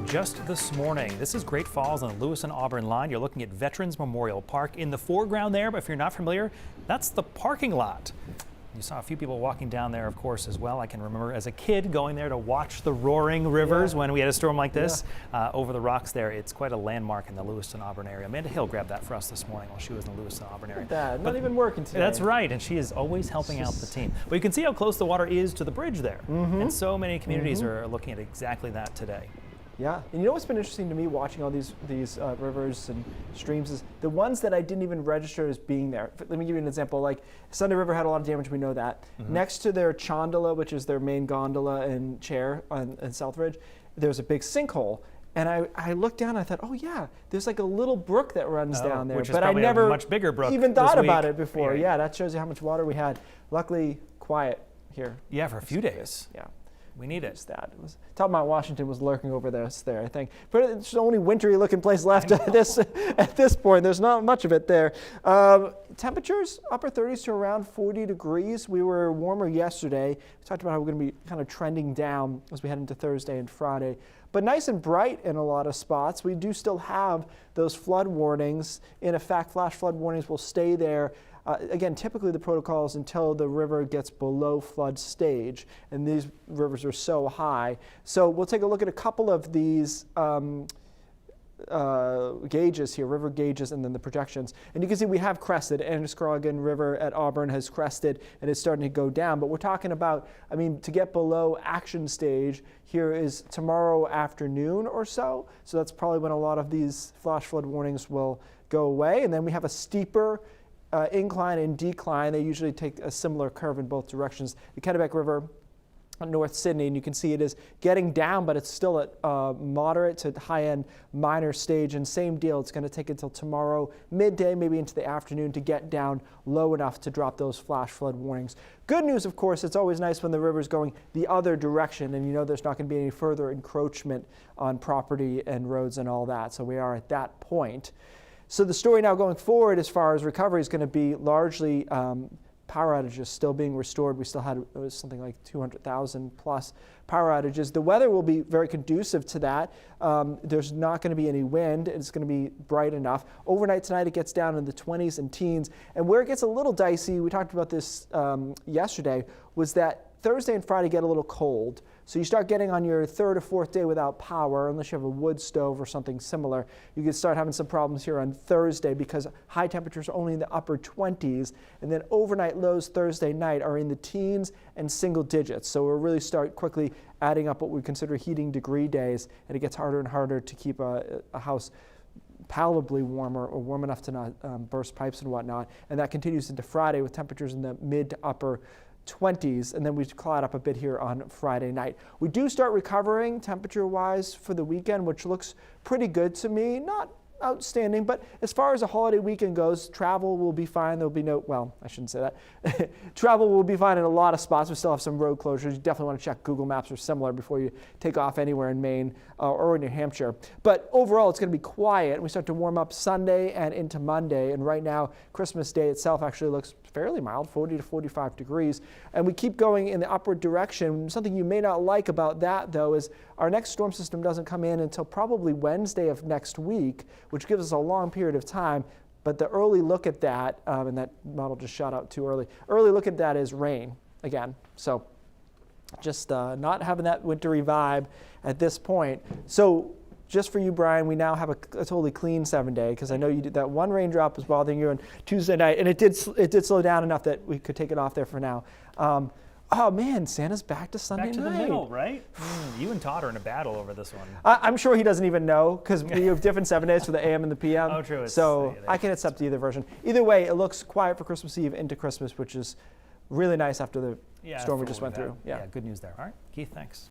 just this morning. This is Great Falls on the Lewis and Auburn line. You're looking at Veterans Memorial Park. In the foreground there, but if you're not familiar, that's the parking lot. You saw a few people walking down there, of course, as well. I can remember as a kid going there to watch the roaring rivers when we had a storm like this over the rocks there. It's quite a landmark in the Lewis and Auburn area. Amanda Hill grabbed that for us this morning while she was in the Lewis and Auburn area. That, not even working today. That's right, and she is always helping out the team. But you can see how close the water is to the bridge there. And so many communities are looking at exactly that today. Yeah, and you know what's been interesting to me watching all these rivers and streams is the ones that I didn't even register as being there. Let me give you an example. Like Sunday River had a lot of damage, we know that. Next to their gondola, which is their main gondola and chair in Southridge, there's a big sinkhole. And I looked down and I thought, oh yeah, there's like a little brook that runs down there. Which is but I probably never a much bigger brook even thought this about week. it before. Yeah, that shows you how much water we had. Luckily, quiet here. Yeah, for a few days. Yeah. We need it. It was top of Mount Washington was lurking over there, I think. But it's the only wintry looking place left at this point. There's not much of it there. Temperatures, upper 30s to around 40 degrees. We were warmer yesterday. We talked about how we're going to be kind of trending down as we head into Thursday and Friday. But nice and bright in a lot of spots. We do still have those flood warnings in effect. Flash flood warnings will stay there. Again, typically the protocol is until the river gets below flood stage, and these rivers are so high. So we'll take a look at a couple of these gauges here, river gauges, and then the projections. And you can see we have crested. Androscoggin River at Auburn has crested, and it's starting to go down. But we're talking about, I mean, to get below action stage, here is tomorrow afternoon or so. So that's probably when a lot of these flash flood warnings will go away. And then we have a steeper incline and decline. They usually take a similar curve in both directions. The Kennebec River, North Sydney, and you can see it is getting down, but it's still at moderate to high-end minor stage. And same deal, it's going to take until tomorrow midday, maybe into the afternoon, to get down low enough to drop those flash flood warnings. Good news, of course, it's always nice when the river's going the other direction, and you know there's not going to be any further encroachment on property and roads and all that. So we are at that point. So the story now going forward as far as recovery is going to be largely power outages still being restored. We still had it was something like 200,000 plus power outages. The weather will be very conducive to that. There's not going to be any wind. It's going to be bright enough. Overnight tonight it gets down in the 20s and teens. And where it gets a little dicey, we talked about this yesterday, was that Thursday and Friday get a little cold. So you start getting on your third or fourth day without power, unless you have a wood stove or something similar. You can start having some problems here on Thursday because high temperatures are only in the upper 20s. And then overnight lows Thursday night are in the teens and single digits. So we'll really start quickly adding up what we consider heating degree days. And it gets harder and harder to keep a house palatably warmer or warm enough to not burst pipes and whatnot. And that continues into Friday with temperatures in the mid to upper 20s, and then we cloud up a bit here on Friday night. We do start recovering temperature-wise for the weekend, which looks pretty good to me. Not outstanding, but as far as a holiday weekend goes, travel will be fine. There'll be no, well, I shouldn't say that. Travel will be fine in a lot of spots. We still have some road closures. You definitely want to check Google Maps or similar before you take off anywhere in Maine or in New Hampshire. But overall, it's going to be quiet. We start to warm up Sunday and into Monday. And right now, Christmas Day itself actually looks fairly mild, 40 to 45 degrees. And we keep going in the upward direction. Something you may not like about that, though, is our next storm system doesn't come in until probably Wednesday of next week, which gives us a long period of time. But the early look at that, and that model just shot out too early, early look at that is rain again. So just not having that wintry vibe at this point. So just for you, Brian, we now have a totally clean 7-day, because I know you did that one raindrop was bothering you on Tuesday night, and it did slow down enough that we could take it off there for now. Oh man, Santa's back to Sunday night. Back to the middle, right? You and Todd are in a battle over this one. I'm sure he doesn't even know, because we have different 7 days for the AM and the PM. Oh, true. So I can accept either version. Either way, it looks quiet for Christmas Eve into Christmas, which is really nice after the storm we just went through. Yeah, good news there. All right, Keith, thanks.